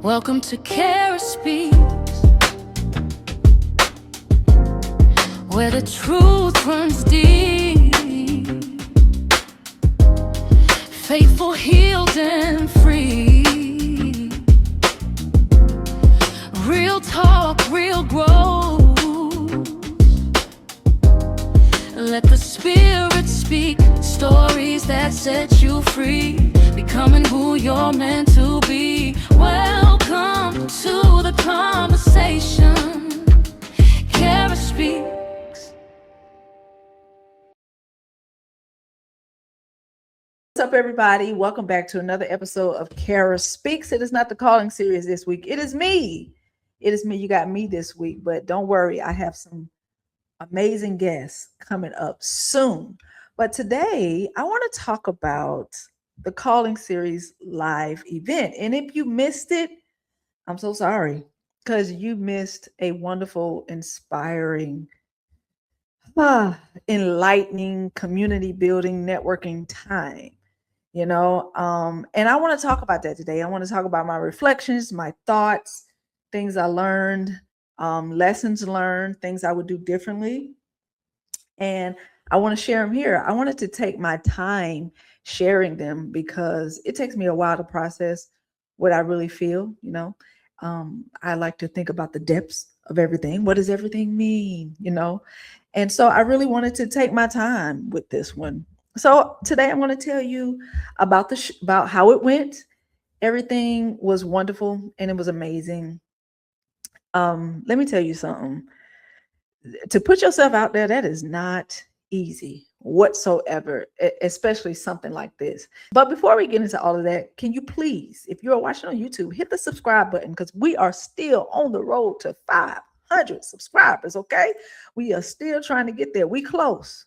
Welcome to Kerah Speaks, where the truth runs deep. Faithful, healed, and free. Real talk, real growth. Let the Spirit speak, stories that set you free. Becoming who you're meant to be. Welcome to the conversation. Kerah Speaks. What's up, everybody? Welcome back to another episode of Kerah Speaks. It is not the calling series this week. It is me. It is me. You got me this week, but don't worry. I have some amazing guests coming up soon. But today, I want to talk about the calling series live event. And if you missed it, I'm so sorry, because you missed a wonderful, inspiring, enlightening, community building, networking time. And I want to talk about that today. I want to talk about my reflections, my thoughts, things I learned, lessons learned, things I would do differently. And I want to share them here. I wanted to take my time sharing them because it takes me a while to process what I really feel. I like to think about the depths of everything. What does everything mean? And so I really wanted to take my time with this one. So today I'm going to tell you about about how it went. Everything was wonderful and it was amazing. Let me tell you something. To put yourself out there, that is not easy whatsoever, especially something like this. But before we get into all of that, can you please, if you're watching on YouTube, hit the subscribe button, because we are still on the road to 500 subscribers. Okay, we are still trying to get there. We close,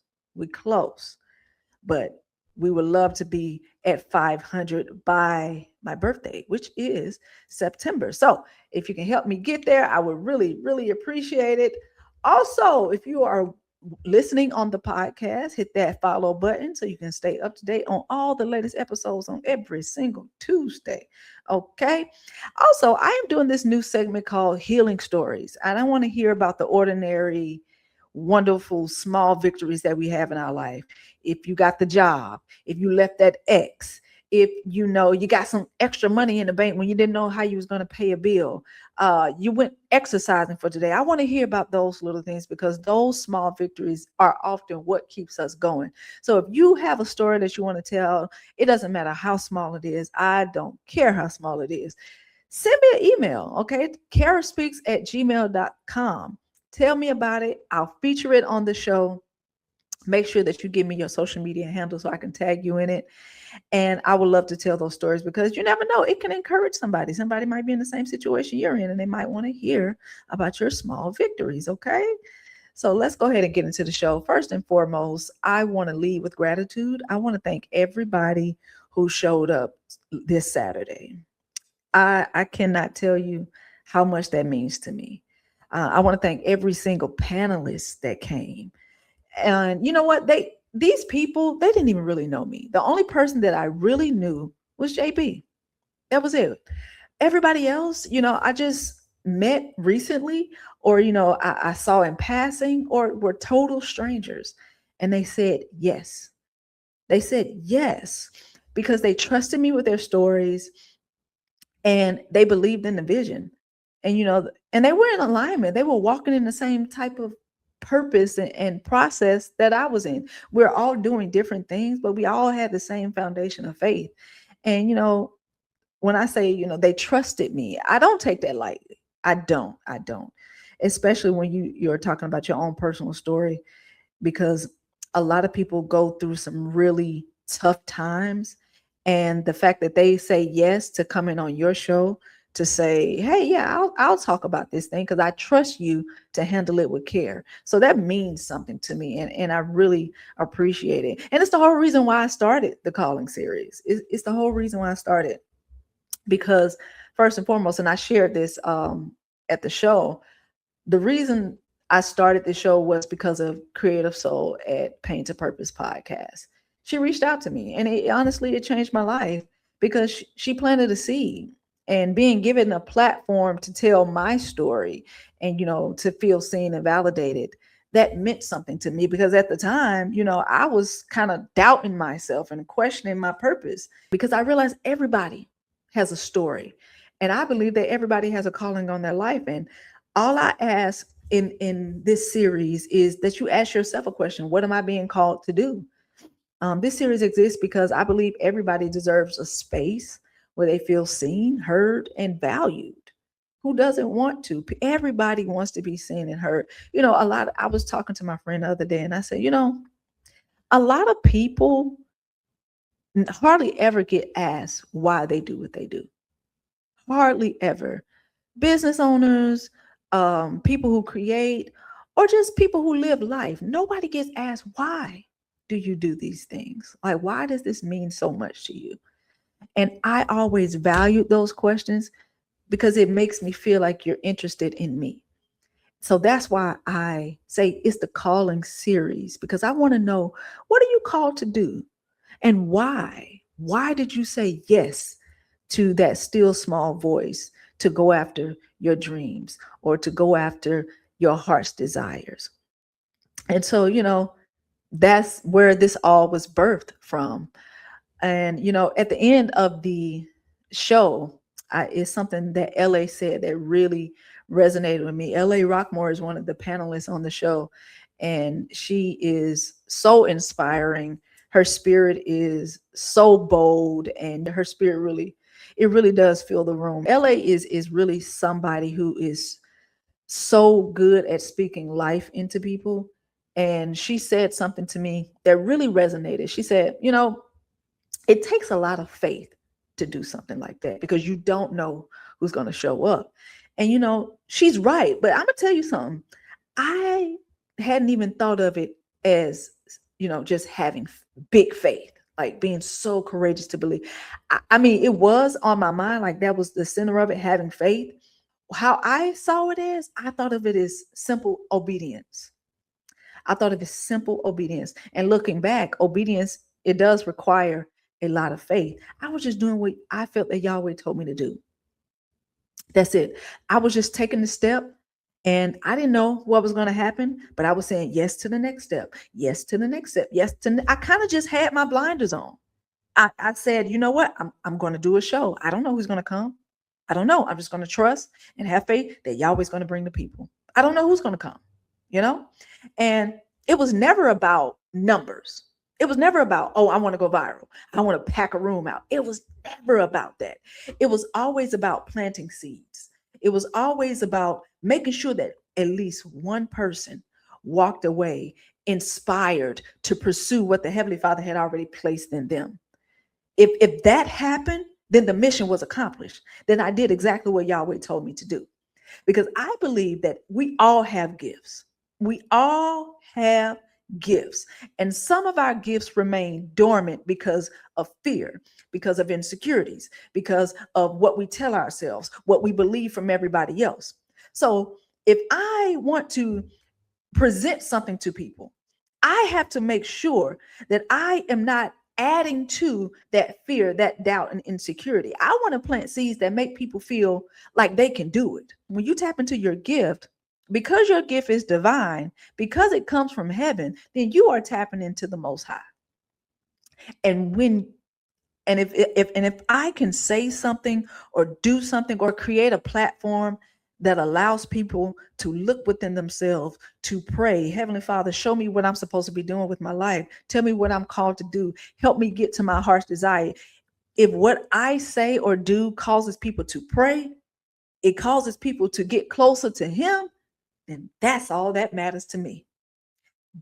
but we would love to be at 500 by my birthday, which is September. So if you can help me get there, I would really, really appreciate it. Also, if you are listening on the podcast, hit that follow button so you can stay up to date on all the latest episodes on every single Tuesday. Okay. Also, I am doing this new segment called Healing Stories. And I want to hear about the ordinary, wonderful, small victories that we have in our life. If you got the job, if you left that ex, if you got some extra money in the bank when you didn't know how you was going to pay a bill, you went exercising for today. I want to hear about those little things, because those small victories are often what keeps us going. So if you have a story that you want to tell, it doesn't matter how small it is. I don't care how small it is. Send me an email, okay? kerahspeaks@gmail.com. Tell me about it. I'll feature it on the show. Make sure that you give me your social media handle so I can tag you in it. And I would love to tell those stories, because you never know, it can encourage somebody. Somebody might be in the same situation you're in, and they might want to hear about your small victories. Okay. So let's go ahead and get into the show. First and foremost, I want to lead with gratitude. I want to thank everybody who showed up this Saturday. I cannot tell you how much that means to me. I want to thank every single panelist that came. And you know what? These people, they didn't even really know me. The only person that I really knew was JB. That was it. Everybody else, I just met recently, or I saw in passing, or were total strangers. And they said yes. They said yes because they trusted me with their stories, and they believed in the vision. And and they were in alignment. They were walking in the same type of purpose and process that I was in. We're all doing different things, but we all had the same foundation of faith. And when I say, they trusted me, I don't take that lightly. I don't. Especially when you're talking about your own personal story, because a lot of people go through some really tough times. And the fact that they say yes to coming on your show to say, hey, yeah, I'll talk about this thing because I trust you to handle it with care. So that means something to me. And I really appreciate it. And it's the whole reason why I started the calling series. It's the whole reason why I started. Because first and foremost, and I shared this at the show, the reason I started the show was because of Creative Soul at Pain to Purpose podcast. She reached out to me, and honestly, it changed my life, because she planted a seed. and being given a platform to tell my story and, to feel seen and validated, that meant something to me, because at the time, I was kind of doubting myself and questioning my purpose, because I realized everybody has a story. And I believe that everybody has a calling on their life. And all I ask in this series is that you ask yourself a question: what am I being called to do? This series exists because I believe everybody deserves a space where they feel seen, heard, and valued. Who doesn't want to? Everybody wants to be seen and heard. I was talking to my friend the other day and I said, a lot of people hardly ever get asked why they do what they do. Hardly ever. Business owners, people who create, or just people who live life. Nobody gets asked, why do you do these things? Like, why does this mean so much to you? And I always valued those questions because it makes me feel like you're interested in me. So that's why I say it's the calling series, because I want to know, what are you called to do and why? Why did you say yes to that still small voice to go after your dreams or to go after your heart's desires? And so, that's where this all was birthed from. And, at the end of the show, it's something that LA said that really resonated with me. LA Rockmore is one of the panelists on the show, and she is so inspiring. Her spirit is so bold, and her spirit really does fill the room. LA is really somebody who is so good at speaking life into people. And she said something to me that really resonated. She said, it takes a lot of faith to do something like that, because you don't know who's going to show up. And, she's right. But I'm going to tell you something. I hadn't even thought of it as, just having big faith, like being so courageous to believe. I mean, it was on my mind, like that was the center of it, having faith. How I saw it as, I thought of it as simple obedience. I thought of it as simple obedience. And looking back, obedience, it does require a lot of faith. I was just doing what I felt that Yahweh told me to do. That's it. I was just taking the step, and I didn't know what was going to happen, but I was saying yes to the next step, yes to the next step, yes to. I kind of just had my blinders on. I said, you know what? I'm going to do a show. I don't know who's going to come. I don't know. I'm just going to trust and have faith that Yahweh's going to bring the people. I don't know who's going to come, And it was never about numbers. It was never about, oh, I want to go viral. I want to pack a room out. It was never about that. It was always about planting seeds. It was always about making sure that at least one person walked away inspired to pursue what the Heavenly Father had already placed in them. If that happened, then the mission was accomplished. Then I did exactly what Yahweh told me to do. Because I believe that we all have gifts. We all have gifts. And some of our gifts remain dormant because of fear, because of insecurities, because of what we tell ourselves, what we believe from everybody else. So if I want to present something to people, I have to make sure that I am not adding to that fear, that doubt, and insecurity. I want to plant seeds that make people feel like they can do it. When you tap into your gift, because your gift is divine, because it comes from heaven, then you are tapping into the Most High. And if I can say something or do something or create a platform that allows people to look within themselves, to pray, Heavenly Father, show me what I'm supposed to be doing with my life. Tell me what I'm called to do. Help me get to my heart's desire. If what I say or do causes people to pray, it causes people to get closer to Him, then that's all that matters to me.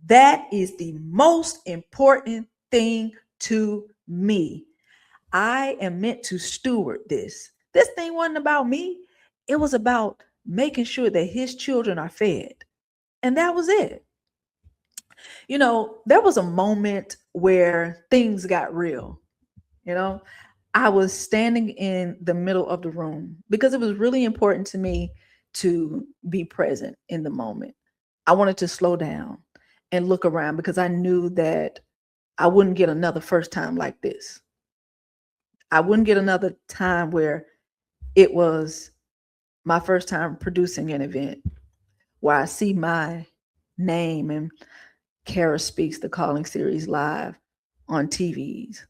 That is the most important thing to me. I am meant to steward this. This thing wasn't about me. It was about making sure that His children are fed. And that was it. There was a moment where things got real. I was standing in the middle of the room because it was really important to me to be present in the moment. I wanted to slow down and look around because I knew that I wouldn't get another first time like this. I wouldn't get another time where it was my first time producing an event where I see my name and Kerah Speaks, the calling series, live on TVs,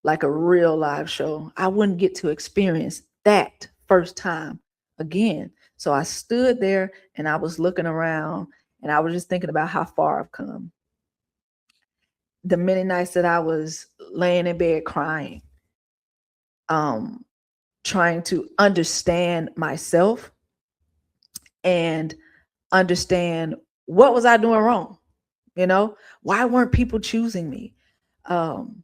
like a real live show. I wouldn't get to experience that first time again. So I stood there and I was looking around and I was just thinking about how far I've come. The many nights that I was laying in bed crying, um, trying to understand myself and understand what was I doing wrong. Why weren't people choosing me? Um,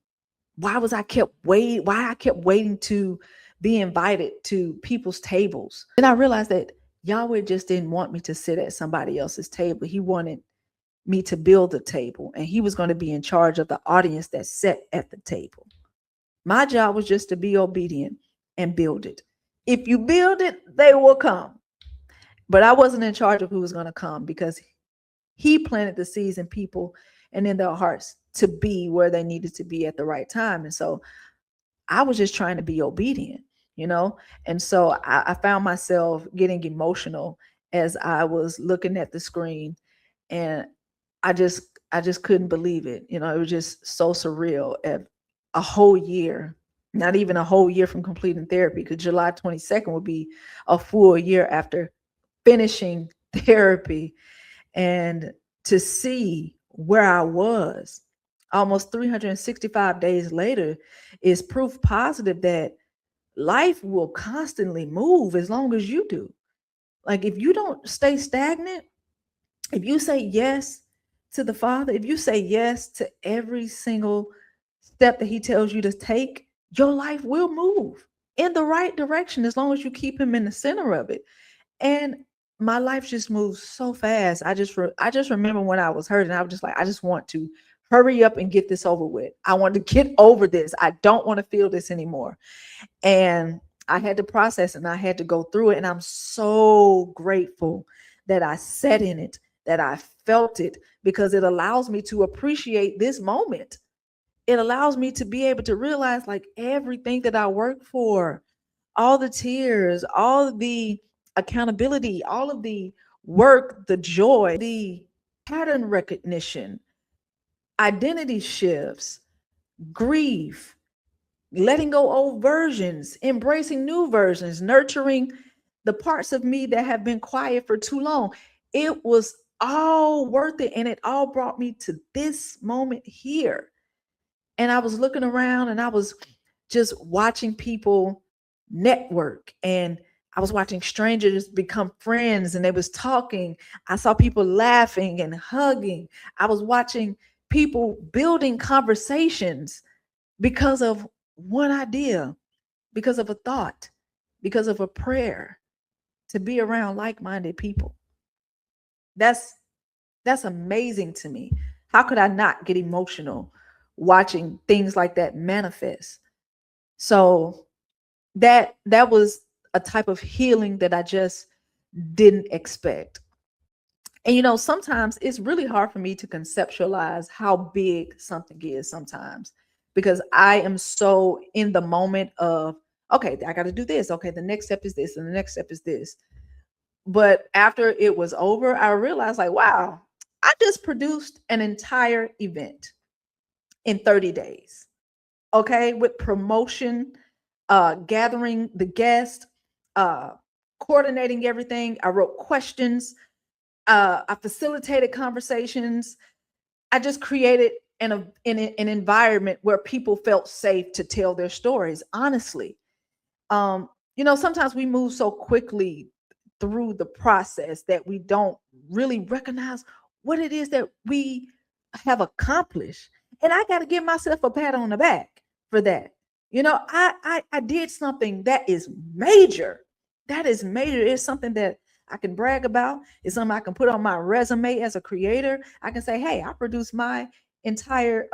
why I kept waiting to be invited to people's tables. Then I realized that Yahweh just didn't want me to sit at somebody else's table. He wanted me to build a table, and he was going to be in charge of the audience that sat at the table. My job was just to be obedient and build it. If you build it, they will come. But I wasn't in charge of who was going to come, because he planted the seeds in people and in their hearts to be where they needed to be at the right time. And so I was just trying to be obedient, And so I found myself getting emotional as I was looking at the screen, and I just couldn't believe it. It was just so surreal. At a whole year, not even a whole year from completing therapy, because July 22nd would be a full year after finishing therapy, and to see where I was almost 365 days later is proof positive that life will constantly move as long as you do. Like, if you don't stay stagnant, if you say yes to the Father, if you say yes to every single step that he tells you to take, your life will move in the right direction as long as you keep him in the center of it. And my life just moves so fast. I just remember when I was hurting, I was just like, I just want to hurry up and get this over with. I want to get over this. I don't want to feel this anymore. And I had to process and I had to go through it. And I'm so grateful that I sat in it, that I felt it, because it allows me to appreciate this moment. It allows me to be able to realize, like, everything that I worked for, all the tears, all of the accountability, all of the work, the joy, the pattern recognition, identity shifts, grief, letting go old versions, embracing new versions, nurturing the parts of me that have been quiet for too long. It was all worth it. And it all brought me to this moment here. And I was looking around and I was just watching people network, and I was watching strangers become friends, and they was talking. I saw people laughing and hugging. I was watching people building conversations because of one idea, because of a thought, because of a prayer, to be around like-minded people. That's amazing to me. How could I not get emotional watching things like that manifest? So that was a type of healing that I just didn't expect. And sometimes it's really hard for me to conceptualize how big something is sometimes, because I am so in the moment of, okay, I got to do this. Okay, the next step is this, and the next step is this. But after it was over, I realized, like, wow, I just produced an entire event in 30 days. Okay, with promotion, gathering the guests, coordinating everything. I wrote questions. I facilitated conversations. I just created an environment where people felt safe to tell their stories honestly. Sometimes we move so quickly through the process that we don't really recognize what it is that we have accomplished. And I got to give myself a pat on the back for that. I did something that is major. That is major. It's something that I can brag about. It's something I can put on my resume as a creator. I can say, hey, I produced my entire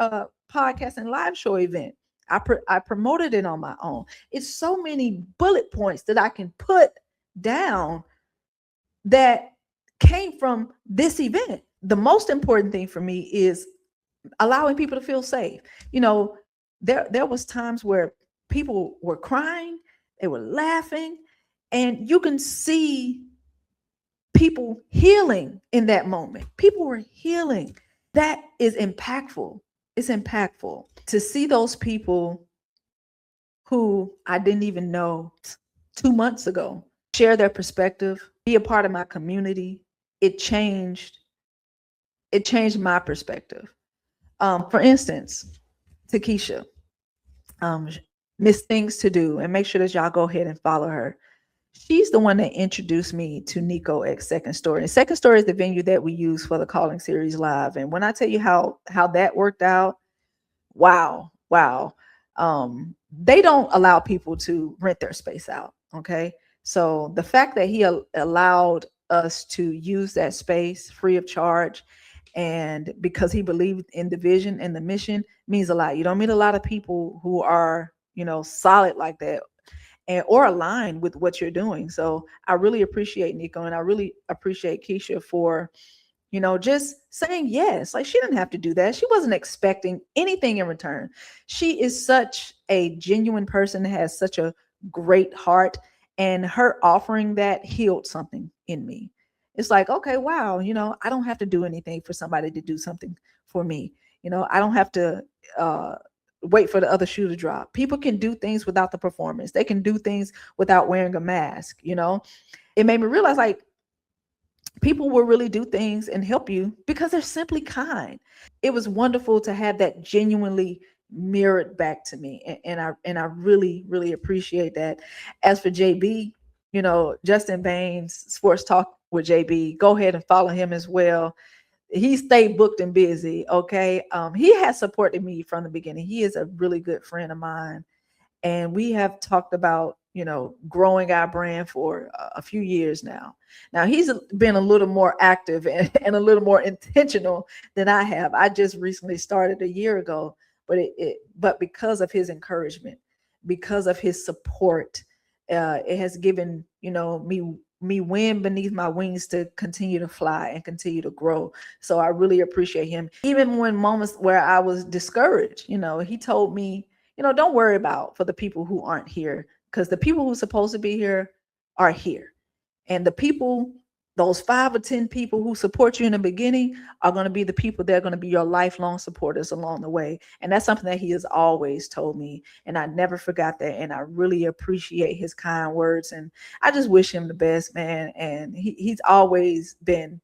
podcast and live show event. I promoted it on my own. It's so many bullet points that I can put down that came from this event. The most important thing for me is allowing people to feel safe. There was times where people were crying, they were laughing, And you can see people healing in that moment. People were healing. That is impactful. It's impactful to see those people who I didn't even know 2 months ago share their perspective, be a part of my community. It changed. It changed my perspective. For instance, Takesha, um, Miss Things to Do, and make sure that y'all go ahead and follow her. She's the one that introduced me to Nico at Second Story. And Second Story is the venue that we use for the Calling Series Live. And when I tell you how that worked out, wow, wow. They don't allow people to rent their space out. Okay. So the fact that he allowed us to use that space free of charge, and because he believed in the vision and the mission, means a lot. You don't meet a lot of people who are, solid like that, and or aligned with what you're doing. So I really appreciate Nico, and I really appreciate Keisha for, just saying yes. Like, she didn't have to do that. She wasn't expecting anything in return. She is such a genuine person, has such a great heart, and her offering that healed something in me. It's like, okay, wow, I don't have to do anything for somebody to do something for me. I don't have to wait for the other shoe to drop. People can do things without the performance. They can do things without wearing a mask. It made me realize, like, people will really do things and help you because they're simply kind. It was wonderful to have that genuinely mirrored back to me, and I really really appreciate that. As for JB, Justin Baines Sports Talk with JB, go ahead and follow him as well. He stayed booked and busy. Okay. He has supported me from the beginning. He is a really good friend of mine, and we have talked about growing our brand for a few years now. Now he's been a little more active and a little more intentional than I have. I just recently started a year ago, but because of his encouragement, because of his support, it has given me wind beneath my wings to continue to fly and continue to grow. So I really appreciate him. Even when moments where I was discouraged, he told me, don't worry about for the people who aren't here, because the people who are supposed to be here are here. And the people, those 5 or 10 people who support you in the beginning, are going to be the people that are going to be your lifelong supporters along the way. And that's something that he has always told me. And I never forgot that. And I really appreciate his kind words. And I just wish him the best, man. And he's always been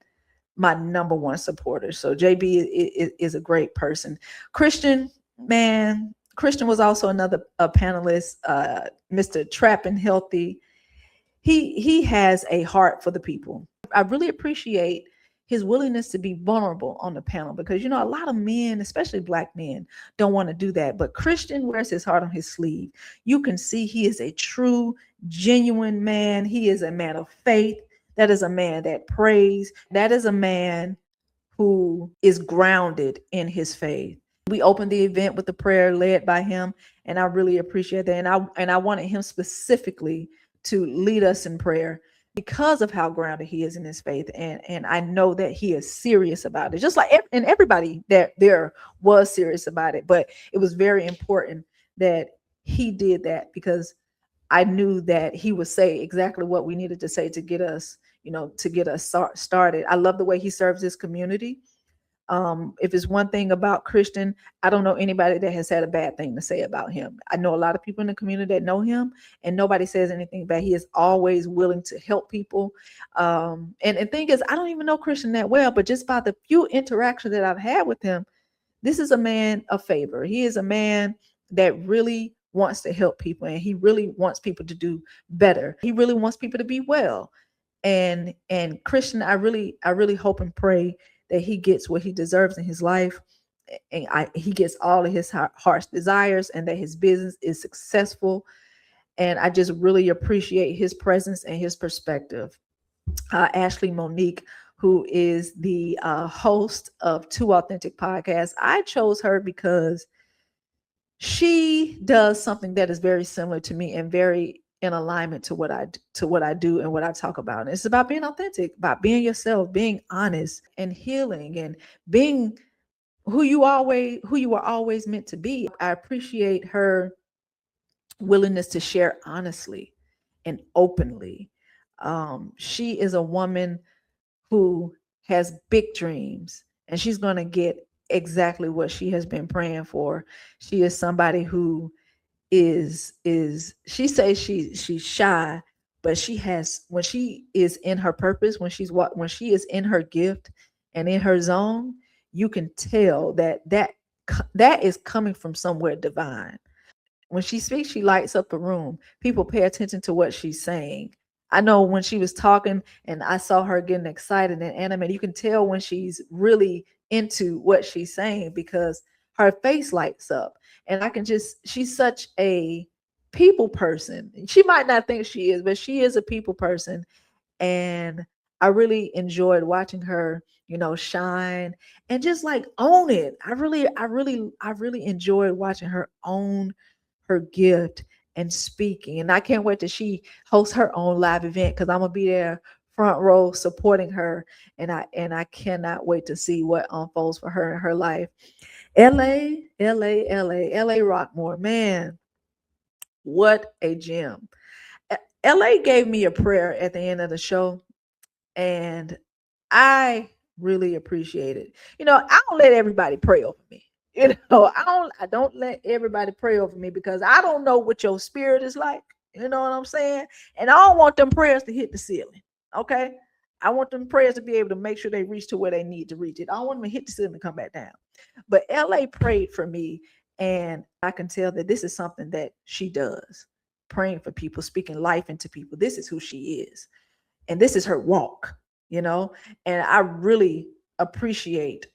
my number one supporter. So JB is a great person. Christian, man, Christian was also another panelist, Mr. Trapping Healthy. He has a heart for the people. I really appreciate his willingness to be vulnerable on the panel, because a lot of men, especially black men, don't want to do that. But Christian wears his heart on his sleeve. You can see he is a true, genuine man. He is a man of faith. That is a man that prays. That is a man who is grounded in his faith. We opened the event with a prayer led by him, and I really appreciate that. And I wanted him specifically to lead us in prayer because of how grounded he is in his faith, and I know that he is serious about it. Just like and everybody that there was serious about it, but it was very important that he did that, because I knew that he would say exactly what we needed to say to get us, started. I love the way he serves his community. If it's one thing about Christian, I don't know anybody that has had a bad thing to say about him. I know a lot of people in the community that know him, and nobody says anything bad. He is always willing to help people. And the thing is, I don't even know Christian that well, but just by the few interactions that I've had with him, this is a man of favor. He is a man that really wants to help people, and he really wants people to do better. He really wants people to be well. And Christian, I really hope and pray that he gets what he deserves in his life, and he gets all of his heart's desires, and that his business is successful. And I just really appreciate his presence and his perspective. Ashley Monique, who is the host of Two Authentic Podcasts, I chose her because she does something that is very similar to me and very in alignment to what I do and what I talk about. And it's about being authentic, about being yourself, being honest, and healing, and being who you were always meant to be. I appreciate her willingness to share honestly and openly. She is a woman who has big dreams, and she's going to get exactly what she has been praying for. She is somebody who is she says she's shy, but she has, when she is in her purpose, when she is in her gift and in her zone, you can tell that is coming from somewhere divine. When she speaks, she lights up a room. People pay attention to what she's saying. I know when she was talking and I saw her getting excited and animated, you can tell when she's really into what she's saying because her face lights up. And she's such a people person. She might not think she is, but she is a people person. And I really enjoyed watching her, shine and just like own it. I really enjoyed watching her own her gift and speaking. And I can't wait till she hosts her own live event because I'm gonna be there front row supporting her. And I cannot wait to see what unfolds for her in her life. LA Rockmore, man, what a gem. LA gave me a prayer at the end of the show, and I really appreciate it. I don't let everybody pray over me. I don't let everybody pray over me because I don't know what your spirit is like. You know what I'm saying? And I don't want them prayers to hit the ceiling. Okay. I want them prayers to be able to make sure they reach to where they need to reach it. I don't want them to hit the ceiling and come back down. But LA prayed for me, and I can tell that this is something that she does. Praying for people, speaking life into people. This is who she is. And this is her walk, and I really appreciate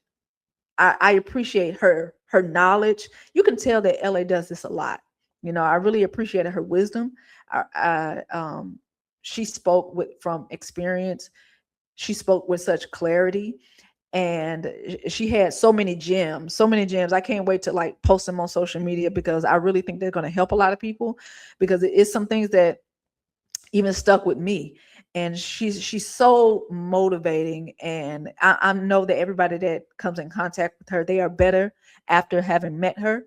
I appreciate her knowledge. You can tell that LA does this a lot. I really appreciated her wisdom. She spoke from experience. She spoke with such clarity, and she had so many gems, so many gems. I can't wait to like post them on social media because I really think they're going to help a lot of people, because it is some things that even stuck with me. And she's so motivating, and I know that everybody that comes in contact with her, they are better after having met her.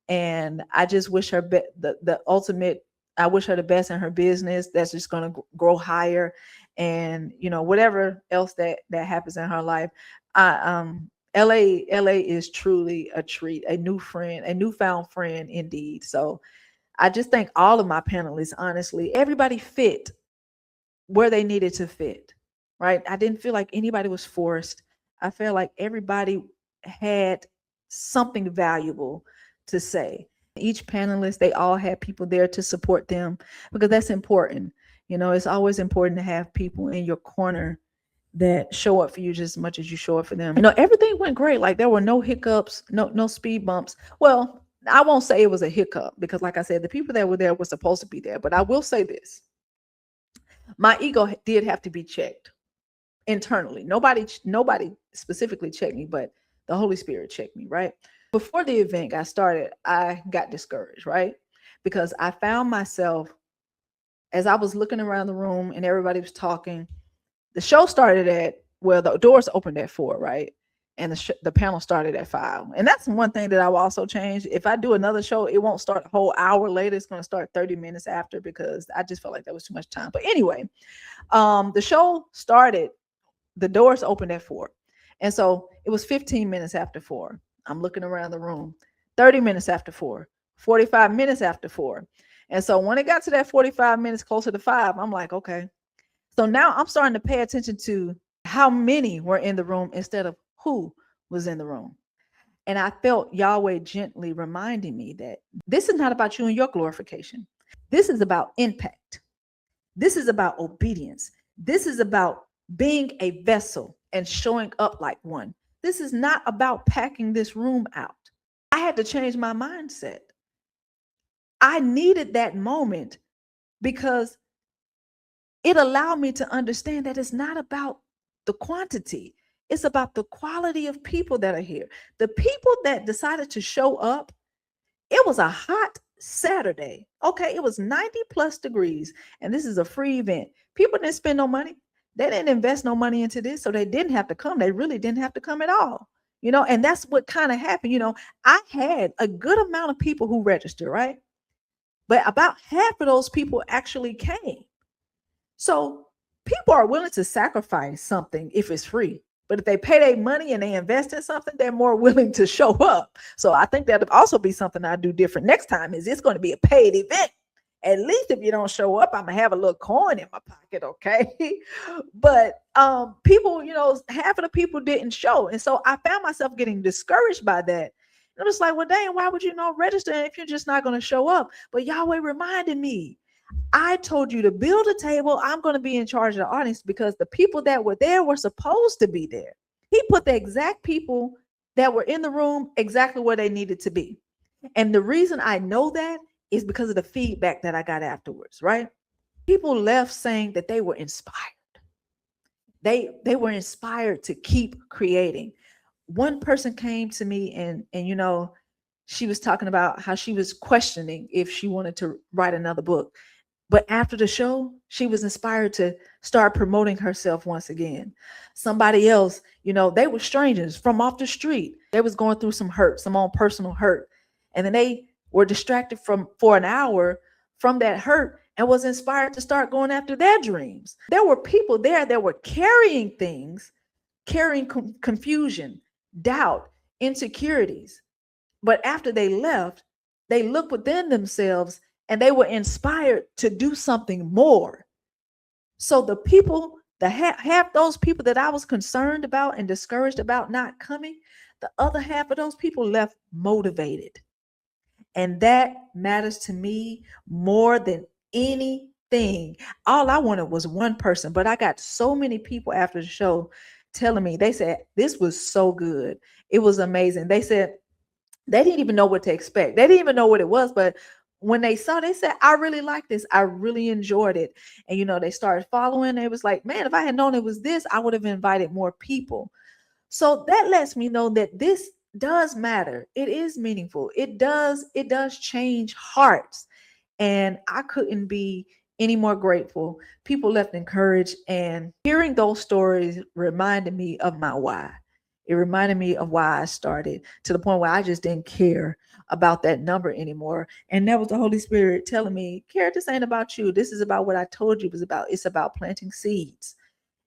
And I just wish her the ultimate. I wish her the best in her business. That's just going to grow higher, and whatever else that happens in her life. LA is truly a treat, a new friend, a newfound friend indeed. So I just thank all of my panelists. Honestly, everybody fit where they needed to fit, right? I didn't feel like anybody was forced. I felt like everybody had something valuable to say. Each panelist, they all had people there to support them, because that's important. It's always important to have people in your corner that show up for you just as much as you show up for them. Everything went great. Like there were no hiccups, no speed bumps. Well, I won't say it was a hiccup because, like I said, the people that were there were supposed to be there. But I will say this. My ego did have to be checked internally. Nobody specifically checked me, but the Holy Spirit checked me, right? Before the event got started, I got discouraged, right? Because I found myself, as I was looking around the room and everybody was talking, the show started the doors opened at 4, right? And the panel started at 5. And that's one thing that I will also change. If I do another show, it won't start a whole hour later. It's going to start 30 minutes after, because I just felt like that was too much time. But anyway, the show started, the doors opened at 4. And so it was 15 minutes after 4. I'm looking around the room, 30 minutes after 4, 45 minutes after 4. And so when it got to that 45 minutes closer to 5, I'm like, okay. So now I'm starting to pay attention to how many were in the room instead of who was in the room. And I felt Yahweh gently reminding me that this is not about you and your glorification. This is about impact. This is about obedience. This is about being a vessel and showing up like one. This is not about packing this room out. I had to change my mindset. I needed that moment because it allowed me to understand that it's not about the quantity. It's about the quality of people that are here. The people that decided to show up, it was a hot Saturday. Okay, it was 90 plus degrees, and this is a free event. People didn't spend no money. They didn't invest no money into this, so they didn't have to come. They really didn't have to come at all. And that's what kind of happened. I had a good amount of people who registered, right? But about half of those people actually came. So people are willing to sacrifice something if it's free. But if they pay their money and they invest in something, they're more willing to show up. So I think that'll also be something I do different next time. Is it's going to be a paid event? At least if you don't show up, I'm gonna have a little coin in my pocket, okay? But people, half of the people didn't show, and so I found myself getting discouraged by that. And it's like, well, dang, why would you not register if you're just not going to show up? But Yahweh reminded me, I told you to build a table. I'm going to be in charge of the audience because the people that were there were supposed to be there. He put the exact people that were in the room exactly where they needed to be. And the reason I know that is because of the feedback that I got afterwards, right? People left saying that they were inspired. They were inspired to keep creating. One person came to me and she was talking about how she was questioning if she wanted to write another book. But after the show, she was inspired to start promoting herself once again. Somebody else, they were strangers from off the street. They was going through some hurt, some own personal hurt. And then they were distracted for an hour from that hurt and was inspired to start going after their dreams. There were people there that were carrying things, carrying confusion, doubt, insecurities. But after they left, they looked within themselves and they were inspired to do something more. So the people, half those people that I was concerned about and discouraged about not coming, the other half of those people left motivated. And that matters to me more than anything. All I wanted was one person, but I got so many people after the show telling me, they said, this was so good. It was amazing. They said they didn't even know what to expect. They didn't even know what it was, but when they saw, they said, I really like this. I really enjoyed it. And, they started following. It was like, man, if I had known it was this, I would have invited more people. So that lets me know that this does matter. It is meaningful. It does change hearts. And I couldn't be any more grateful. People left encouraged, and hearing those stories reminded me of my why. It reminded me of why I started, to the point where I just didn't care about that number anymore. And that was the Holy Spirit telling me, Kerah, this ain't about you. This is about what I told you it was about. It's about planting seeds.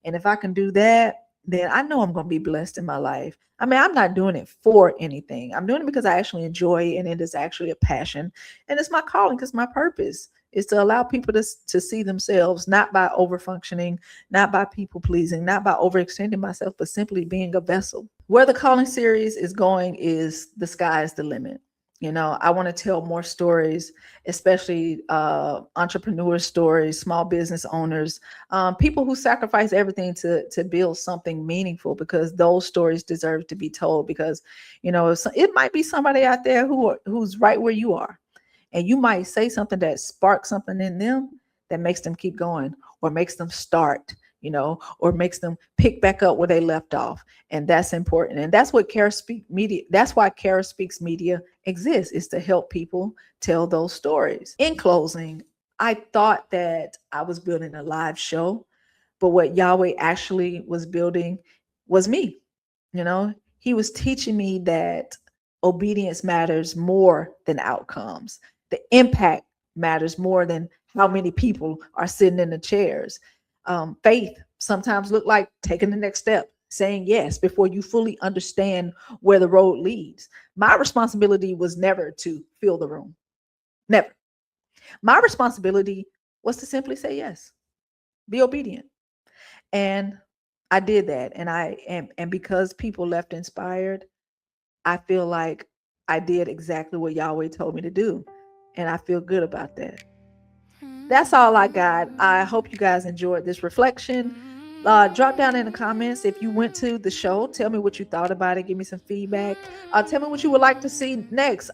And if I can do that, then I know I'm going to be blessed in my life. I mean, I'm not doing it for anything. I'm doing it because I actually enjoy it, and it is actually a passion. And it's my calling, because my purpose is to allow people to see themselves, not by overfunctioning, not by people pleasing, not by overextending myself, but simply being a vessel. Where the calling series is going is the sky is the limit. I want to tell more stories, especially entrepreneur stories, small business owners, people who sacrifice everything to build something meaningful, because those stories deserve to be told. Because, it might be somebody out there who's right where you are, and you might say something that sparks something in them that makes them keep going, or makes them start, or makes them pick back up where they left off. And that's important. And that's what Kerah Speaks Media, that's why Kerah Speaks Media exists, is to help people tell those stories. In closing, I thought that I was building a live show, but what Yahweh actually was building was me. He was teaching me that obedience matters more than outcomes. The impact matters more than how many people are sitting in the chairs. Faith sometimes look like taking the next step, saying yes before you fully understand where the road leads. My responsibility was never to fill the room. Never. My responsibility was to simply say yes, be obedient. And I did that. And because people left inspired, I feel like I did exactly what Yahweh told me to do. And I feel good about that. That's all I got. I hope you guys enjoyed this reflection. Drop down in the comments if you went to the show. Tell me what you thought about it. Give me some feedback. Tell me what you would like to see next.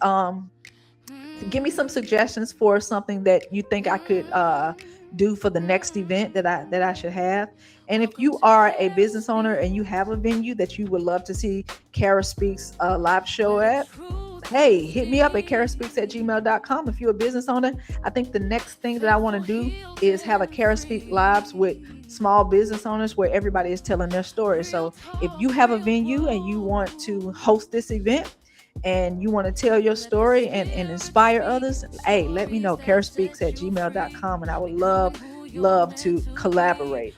Give me some suggestions for something that you think I could do for the next event that I should have. And if you are a business owner and you have a venue that you would love to see Kerah Speaks live show at, hey, hit me up at kerahspeaks@gmail.com. If you're a business owner, I think the next thing that I want to do is have a Kerah Speaks lives with small business owners where everybody is telling their story. So if you have a venue and you want to host this event and you want to tell your story and inspire others, hey, let me know. kerahspeaks@gmail.com, and I would love love to collaborate.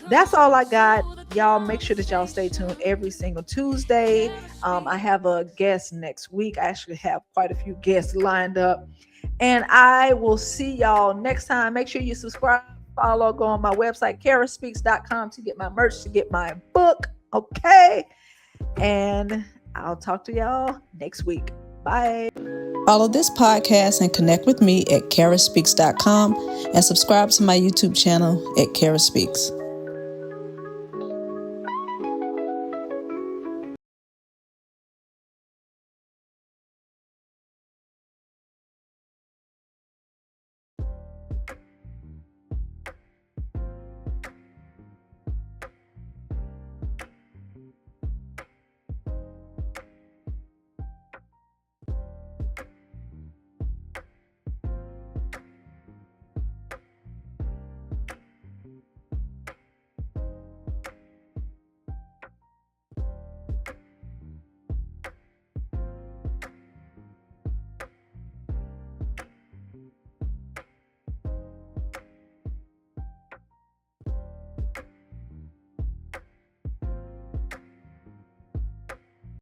That's all I got. Y'all make sure that y'all stay tuned every single Tuesday. I have a guest next week. I actually have quite a few guests lined up. And I will see y'all next time. Make sure you subscribe, follow, go on my website, kerahspeaks.com, to get my merch, to get my book. Okay. And I'll talk to y'all next week. Bye. Follow this podcast and connect with me at kerahspeaks.com and subscribe to my YouTube channel at Kerah Speaks.